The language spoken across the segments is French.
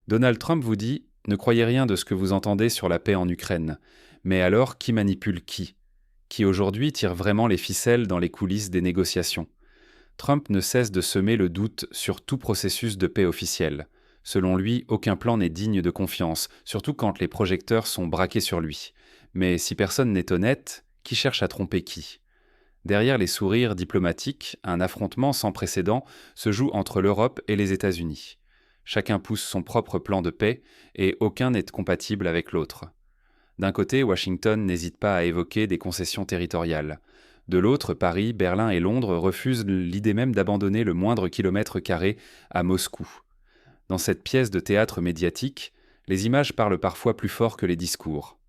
Donald Trump vous dit: ne croyez rien de ce que vous entendez sur la paix en Ukraine. Mais alors, qui manipule qui? Qui aujourd'hui tire vraiment les ficelles dans les coulisses des négociations? Trump ne cesse de semer le doute sur tout processus de paix officiel. Selon lui, aucun plan n'est digne de confiance, surtout quand les projecteurs sont braqués sur lui. Mais si personne n'est honnête, qui cherche à tromper qui? Derrière les sourires diplomatiques, un affrontement sans précédent se joue entre l'Europe et les États-Unis. Chacun pousse son propre plan de paix et aucun n'est compatible avec l'autre. D'un côté, Washington n'hésite pas à évoquer des concessions territoriales. De l'autre, Paris, Berlin et Londres refusent l'idée même d'abandonner le moindre kilomètre carré à Moscou. Dans cette pièce de théâtre médiatique, les images parlent parfois plus fort que les discours.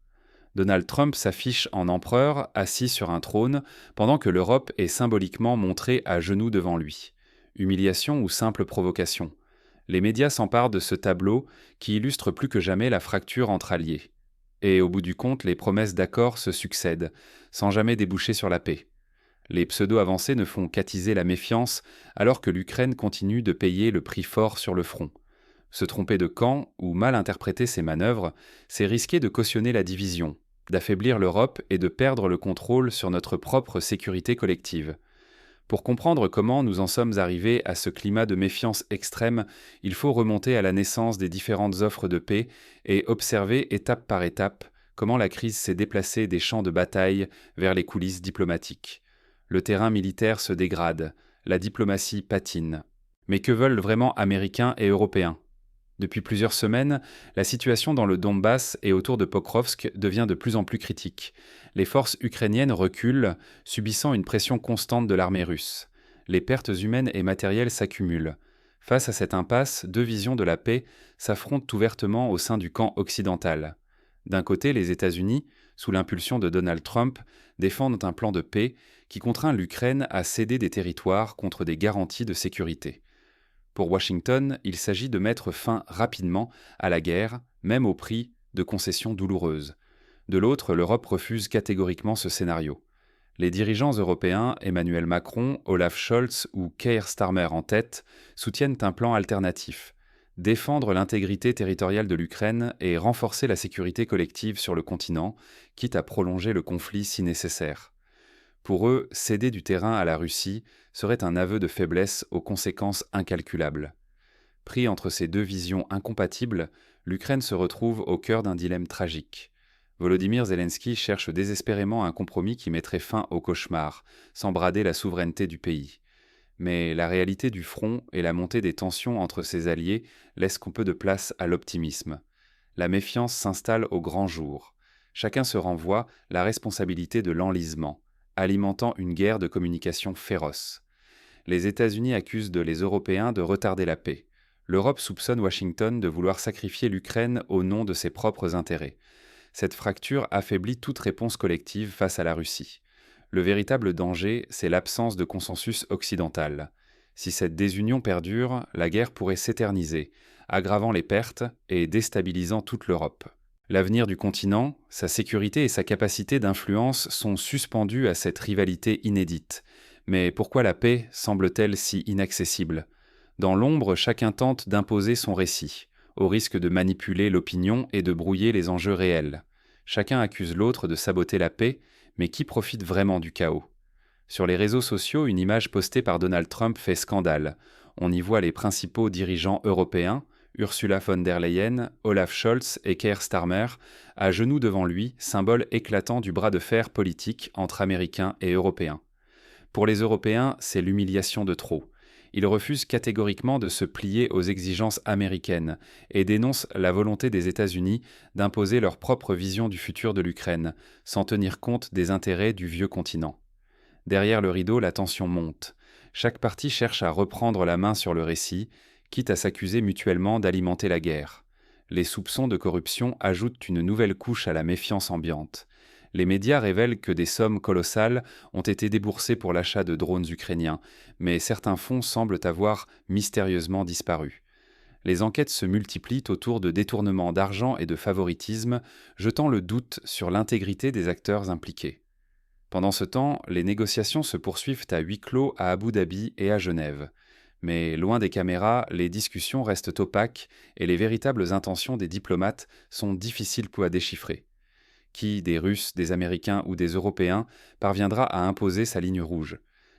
Donald Trump s'affiche en empereur, assis sur un trône, pendant que l'Europe est symboliquement montrée à genoux devant lui. Humiliation ou simple provocation? Les médias s'emparent de ce tableau qui illustre plus que jamais la fracture entre alliés. Et au bout du compte, les promesses d'accord se succèdent, sans jamais déboucher sur la paix. Les pseudo-avancées ne font qu'attiser la méfiance, alors que l'Ukraine continue de payer le prix fort sur le front. Se tromper de camp ou mal interpréter ses manœuvres, c'est risquer de cautionner la division, d'affaiblir l'Europe et de perdre le contrôle sur notre propre sécurité collective. Pour comprendre comment nous en sommes arrivés à ce climat de méfiance extrême, il faut remonter à la naissance des différentes offres de paix et observer étape par étape comment la crise s'est déplacée des champs de bataille vers les coulisses diplomatiques. Le terrain militaire se dégrade, la diplomatie patine. Mais que veulent vraiment Américains et Européens? Depuis plusieurs semaines, la situation dans le Donbass et autour de Pokrovsk devient de plus en plus critique. Les forces ukrainiennes reculent, subissant une pression constante de l'armée russe. Les pertes humaines et matérielles s'accumulent. Face à cette impasse, deux visions de la paix s'affrontent ouvertement au sein du camp occidental. D'un côté, les États-Unis, sous l'impulsion de Donald Trump, défendent un plan de paix qui contraint l'Ukraine à céder des territoires contre des garanties de sécurité. Pour Washington, il s'agit de mettre fin rapidement à la guerre, même au prix de concessions douloureuses. De l'autre, l'Europe refuse catégoriquement ce scénario. Les dirigeants européens, Emmanuel Macron, Olaf Scholz ou Keir Starmer en tête, soutiennent un plan alternatif: défendre l'intégrité territoriale de l'Ukraine et renforcer la sécurité collective sur le continent, quitte à prolonger le conflit si nécessaire. Pour eux, céder du terrain à la Russie serait un aveu de faiblesse aux conséquences incalculables. Pris entre ces deux visions incompatibles, l'Ukraine se retrouve au cœur d'un dilemme tragique. Volodymyr Zelensky cherche désespérément un compromis qui mettrait fin au cauchemar, sans brader la souveraineté du pays. Mais la réalité du front et la montée des tensions entre ses alliés laissent peu de place à l'optimisme. La méfiance s'installe au grand jour. Chacun se renvoie la responsabilité de l'enlisement, alimentant une guerre de communication féroce. Les États-Unis accusent les Européens de retarder la paix. L'Europe soupçonne Washington de vouloir sacrifier l'Ukraine au nom de ses propres intérêts. Cette fracture affaiblit toute réponse collective face à la Russie. Le véritable danger, c'est l'absence de consensus occidental. Si cette désunion perdure, la guerre pourrait s'éterniser, aggravant les pertes et déstabilisant toute l'Europe. L'avenir du continent, sa sécurité et sa capacité d'influence sont suspendus à cette rivalité inédite. Mais pourquoi la paix semble-t-elle si inaccessible? Dans l'ombre, chacun tente d'imposer son récit, au risque de manipuler l'opinion et de brouiller les enjeux réels. Chacun accuse l'autre de saboter la paix, mais qui profite vraiment du chaos? Sur les réseaux sociaux, une image postée par Donald Trump fait scandale. On y voit les principaux dirigeants européens, Ursula von der Leyen, Olaf Scholz et Keir Starmer, à genoux devant lui, symbole éclatant du bras de fer politique entre Américains et Européens. Pour les Européens, c'est l'humiliation de trop. Ils refusent catégoriquement de se plier aux exigences américaines et dénoncent la volonté des États-Unis d'imposer leur propre vision du futur de l'Ukraine, sans tenir compte des intérêts du vieux continent. Derrière le rideau, la tension monte. Chaque parti cherche à reprendre la main sur le récit, quitte à s'accuser mutuellement d'alimenter la guerre. Les soupçons de corruption ajoutent une nouvelle couche à la méfiance ambiante. Les médias révèlent que des sommes colossales ont été déboursées pour l'achat de drones ukrainiens, mais certains fonds semblent avoir mystérieusement disparu. Les enquêtes se multiplient autour de détournements d'argent et de favoritisme, jetant le doute sur l'intégrité des acteurs impliqués. Pendant ce temps, les négociations se poursuivent à huis clos à Abu Dhabi et à Genève. Mais loin des caméras, les discussions restent opaques et les véritables intentions des diplomates sont difficiles à déchiffrer. Qui, des Russes, des Américains ou des Européens, parviendra à imposer sa ligne rouge?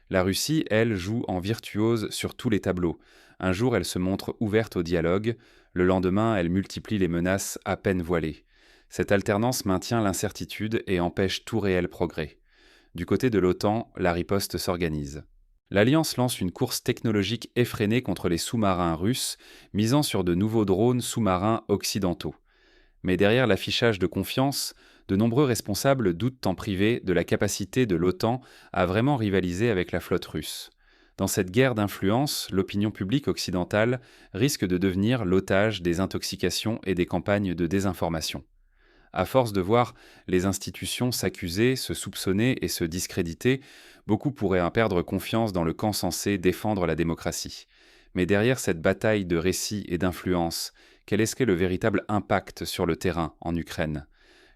La Russie, elle, joue en virtuose sur tous les tableaux. Un jour, elle se montre ouverte au dialogue, le lendemain, elle multiplie les menaces à peine voilées. Cette alternance maintient l'incertitude et empêche tout réel progrès. Du côté de l'OTAN, la riposte s'organise. L'Alliance lance une course technologique effrénée contre les sous-marins russes, misant sur de nouveaux drones sous-marins occidentaux. Mais derrière l'affichage de confiance, de nombreux responsables doutent en privé de la capacité de l'OTAN à vraiment rivaliser avec la flotte russe. Dans cette guerre d'influence, l'opinion publique occidentale risque de devenir l'otage des intoxications et des campagnes de désinformation. À force de voir les institutions s'accuser, se soupçonner et se discréditer, beaucoup pourraient en perdre confiance dans le camp censé défendre la démocratie. Mais derrière cette bataille de récits et d'influence, quel est le véritable impact sur le terrain en Ukraine?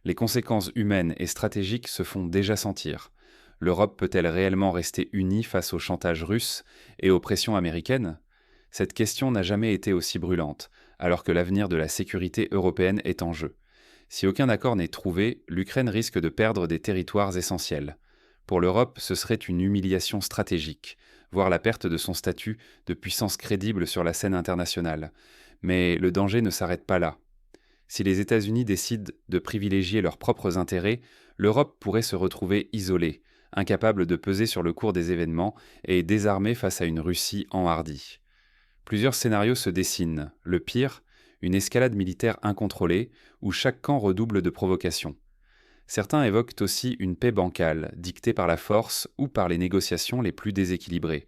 Les conséquences humaines et stratégiques se font déjà sentir. L'Europe peut-elle réellement rester unie face au chantage russe et aux pressions américaines? Cette question n'a jamais été aussi brûlante, alors que l'avenir de la sécurité européenne est en jeu. Si aucun accord n'est trouvé, l'Ukraine risque de perdre des territoires essentiels. Pour l'Europe, ce serait une humiliation stratégique, voire la perte de son statut de puissance crédible sur la scène internationale. Mais le danger ne s'arrête pas là. Si les États-Unis décident de privilégier leurs propres intérêts, l'Europe pourrait se retrouver isolée, incapable de peser sur le cours des événements et désarmée face à une Russie enhardie. Plusieurs scénarios se dessinent. Le pire, une escalade militaire incontrôlée, où chaque camp redouble de provocations. Certains évoquent aussi une paix bancale, dictée par la force ou par les négociations les plus déséquilibrées.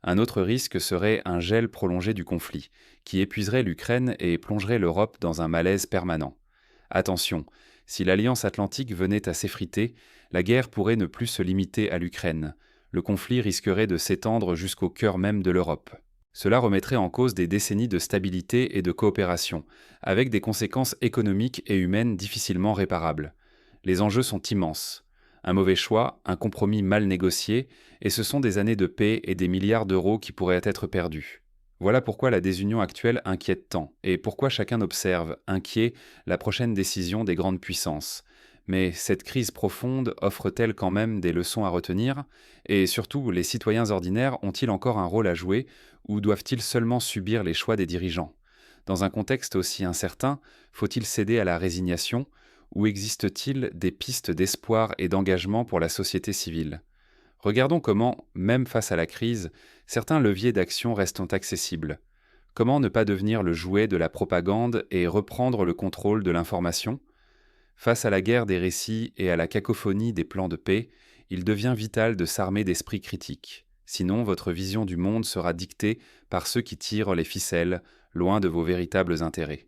Un autre risque serait un gel prolongé du conflit, qui épuiserait l'Ukraine et plongerait l'Europe dans un malaise permanent. Attention, si l'Alliance atlantique venait à s'effriter, la guerre pourrait ne plus se limiter à l'Ukraine. Le conflit risquerait de s'étendre jusqu'au cœur même de l'Europe. Cela remettrait en cause des décennies de stabilité et de coopération, avec des conséquences économiques et humaines difficilement réparables. Les enjeux sont immenses. Un mauvais choix, un compromis mal négocié, et ce sont des années de paix et des milliards d'euros qui pourraient être perdus. Voilà pourquoi la désunion actuelle inquiète tant, et pourquoi chacun observe, inquiet, la prochaine décision des grandes puissances. Mais cette crise profonde offre-t-elle quand même des leçons à retenir? Et surtout, les citoyens ordinaires ont-ils encore un rôle à jouer, ou doivent-ils seulement subir les choix des dirigeants? Dans un contexte aussi incertain, faut-il céder à la résignation, ou existe-t-il des pistes d'espoir et d'engagement pour la société civile? Regardons comment, même face à la crise, certains leviers d'action restent accessibles. Comment ne pas devenir le jouet de la propagande et reprendre le contrôle de l'information? Face à la guerre des récits et à la cacophonie des plans de paix, il devient vital de s'armer d'esprit critique. Sinon, votre vision du monde sera dictée par ceux qui tirent les ficelles, loin de vos véritables intérêts.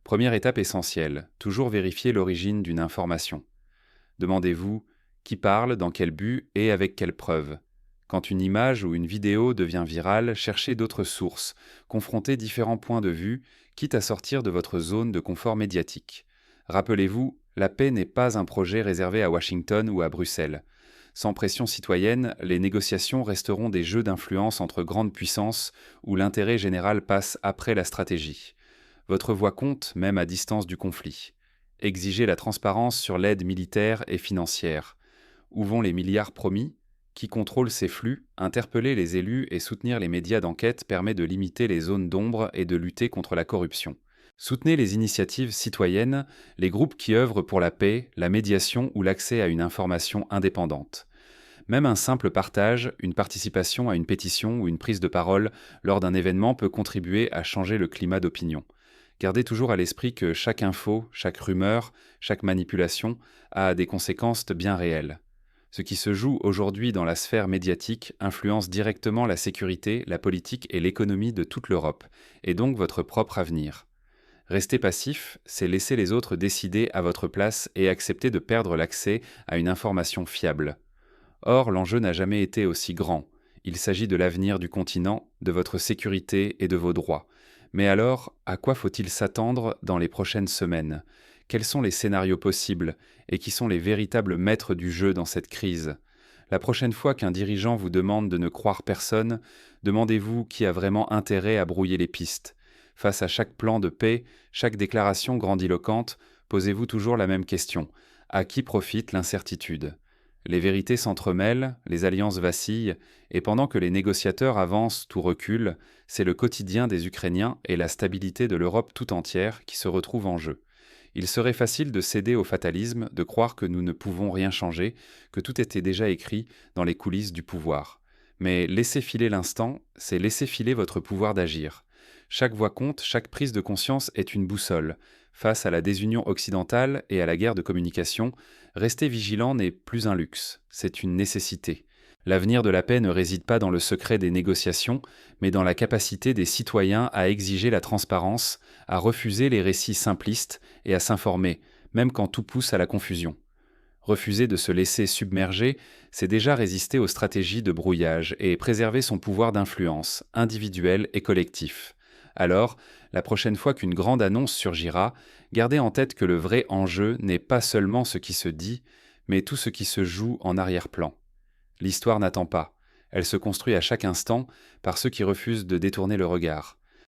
Première étape essentielle, toujours vérifier l'origine d'une information. Demandez-vous qui parle, dans quel but et avec quelles preuves. Quand une image ou une vidéo devient virale, cherchez d'autres sources, confrontez différents points de vue, quitte à sortir de votre zone de confort médiatique. Rappelez-vous, la paix n'est pas un projet réservé à Washington ou à Bruxelles. Sans pression citoyenne, les négociations resteront des jeux d'influence entre grandes puissances où l'intérêt général passe après la stratégie. Votre voix compte même à distance du conflit. Exigez la transparence sur l'aide militaire et financière. Où vont les milliards promis? Qui contrôle ces flux? Interpeller les élus et soutenir les médias d'enquête permet de limiter les zones d'ombre et de lutter contre la corruption. Soutenez les initiatives citoyennes, les groupes qui œuvrent pour la paix, la médiation ou l'accès à une information indépendante. Même un simple partage, une participation à une pétition ou une prise de parole lors d'un événement peut contribuer à changer le climat d'opinion. Gardez toujours à l'esprit que chaque info, chaque rumeur, chaque manipulation a des conséquences bien réelles. Ce qui se joue aujourd'hui dans la sphère médiatique influence directement la sécurité, la politique et l'économie de toute l'Europe, et donc votre propre avenir. Rester passif, c'est laisser les autres décider à votre place et accepter de perdre l'accès à une information fiable. Or, l'enjeu n'a jamais été aussi grand. Il s'agit de l'avenir du continent, de votre sécurité et de vos droits. Mais alors, à quoi faut-il s'attendre dans les prochaines semaines? Quels sont les scénarios possibles et qui sont les véritables maîtres du jeu dans cette crise? La prochaine fois qu'un dirigeant vous demande de ne croire personne, Demandez-vous qui a vraiment intérêt à brouiller les pistes. Face à chaque plan de paix, chaque déclaration grandiloquente, posez-vous toujours la même question. À qui profite l'incertitude? Les vérités s'entremêlent, les alliances vacillent, et pendant que les négociateurs avancent, tout recule, c'est le quotidien des Ukrainiens et la stabilité de l'Europe tout entière qui se retrouvent en jeu. Il serait facile de céder au fatalisme, de croire que nous ne pouvons rien changer, que tout était déjà écrit dans les coulisses du pouvoir. Mais laisser filer l'instant, c'est laisser filer votre pouvoir d'agir. Chaque voix compte, chaque prise de conscience est une boussole. Face à la désunion occidentale et à la guerre de communication, rester vigilant n'est plus un luxe, c'est une nécessité. L'avenir de la paix ne réside pas dans le secret des négociations, mais dans la capacité des citoyens à exiger la transparence, à refuser les récits simplistes et à s'informer, même quand tout pousse à la confusion. Refuser de se laisser submerger, c'est déjà résister aux stratégies de brouillage et préserver son pouvoir d'influence, individuel et collectif. Alors, la prochaine fois qu'une grande annonce surgira, gardez en tête que le vrai enjeu n'est pas seulement ce qui se dit, mais tout ce qui se joue en arrière-plan. L'histoire n'attend pas, elle se construit à chaque instant par ceux qui refusent de détourner le regard.